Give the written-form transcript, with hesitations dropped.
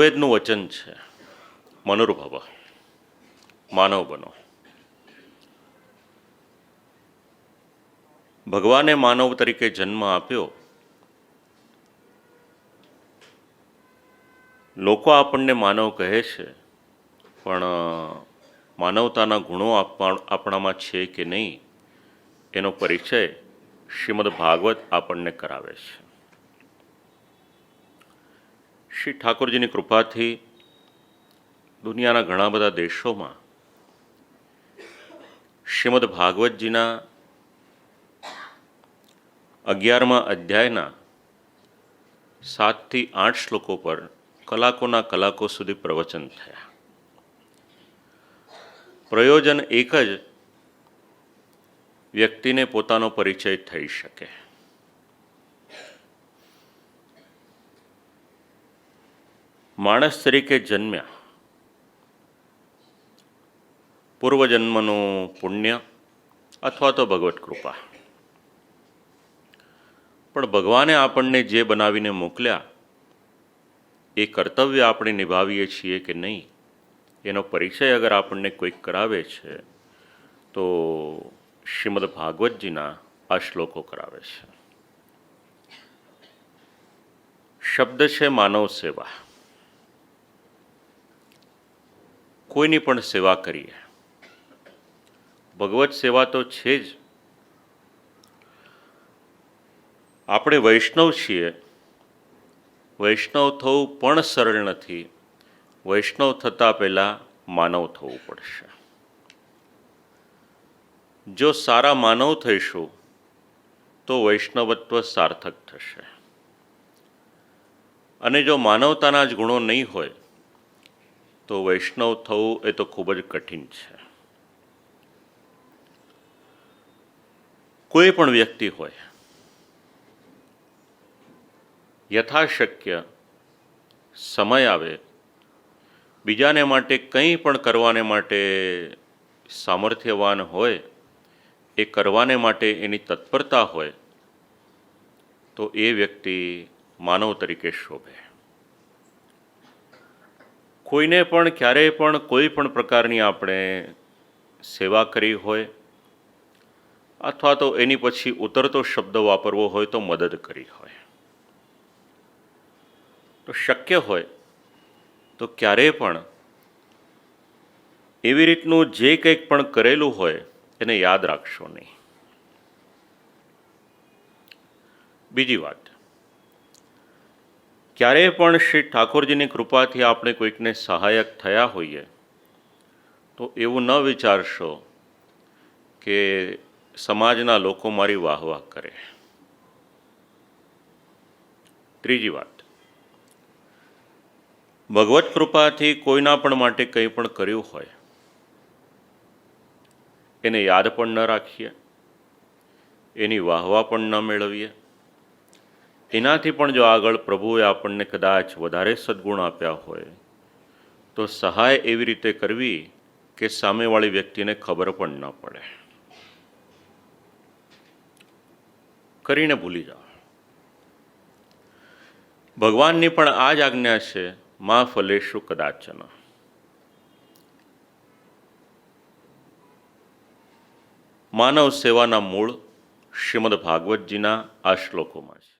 ઋગ્વેદનું વચન છે, મનુર્ભવ, માનવ બનો. ભગવાને માનવ તરીકે જન્મ આપ્યો. લોકો આપણને માનવ કહે છે, પણ માનવતાના ગુણો આપણામાં છે કે નહીં એનો પરિચય શ્રીમદ ભાગવત આપણને કરાવે છે. શ્રી ઠાકોરજીની કૃપાથી દુનિયાના ઘણા બધા દેશોમાં શ્રીમદ ભાગવતજીના 11મા અધ્યાયના 7 થી 8 શ્લોકો પર કલાકોના કલાકો સુધી પ્રવચન થયા. પ્રયોજન એક જ, વ્યક્તિને પોતાનો પરિચય થઈ શકે. માણસ તરીકે જન્મ્યા, પૂર્વજન્મનું પુણ્ય અથવા તો ભગવત કૃપા. પણ ભગવાને આપણને જે બનાવીને મોકલ્યા એ કર્તવ્ય આપણે નિભાવીએ છીએ કે નહીં એનો પરિચય અગર આપણને કોઈક કરાવે છે તો શ્રીમદ ભાગવતજીના આ શ્લોકો કરાવે છે. શબ્દ છે માનવ સેવા. કોઈની પણ સેવા કરીએ. ભગવત સેવા તો છે જ. આપણે વૈષ્ણવ છીએ. વૈષ્ણવ થવું પણ સરળ નથી. વૈષ્ણવ થતાં પહેલાં માનવ થવું પડશે. જો સારા માનવ થઈશું તો વૈષ્ણવત્વ સાર્થક થશે. અને જો માનવતાના જ ગુણો નહીં હોય તો વૈષ્ણવ થવું એ તો ખૂબ જ કઠિન છે. કોઈ પણ વ્યક્તિ હોય, યથાશક્ય સમય આવે, બીજાને માટે કંઈ પણ કરવાને માટે સામર્થ્યવાન હોય, એ કરવાને માટે એની તત્પરતા હોય તો એ વ્યક્તિ માનવ તરીકે શોભે. કોઈને પણ ક્યારેય પણ કોઈ પણ પ્રકારની આપણે સેવા કરી હોય અથવા તો એની પછી ઉતરતો શબ્દ વાપરવો હોય તો મદદ કરી હોય, તો શક્ય હોય તો ક્યારેય પણ એવી રીતનું જે કંઈક પણ કરેલું હોય એને યાદ રાખશો નહીં. બીજી વાત, ક્યારેય પણ શ્રી ઠાકોરજીની કૃપાથી આપણે કોઈકને સહાયક થયા હોઈએ તો એવું ન વિચારશો કે સમાજના લોકો મારી વાહવાહ કરે. ત્રીજી વાત, ભગવત કૃપાથી કોઈના પણ માટે કંઈ પણ કર્યું હોય એને યાદ પણ ન રાખીએ, એની વાહવા પણ ન મેળવીએ. એનાથી પણ જો આગળ પ્રભુએ આપણને કદાચ વધારે સદ્ગુણ આપ્યા હોય તો સહાય એવી રીતે કરવી કે સામેવાળી વ્યક્તિને ખબર પણ ન પડે. કરીને ભૂલી જાઓ. ભગવાનની પણ આ જ આજ્ઞા છે, મા ફલેષુ કદાચન. માનવ સેવાના મૂળ શ્રીમદ ભાગવતજીના આ શ્લોકોમાં છે.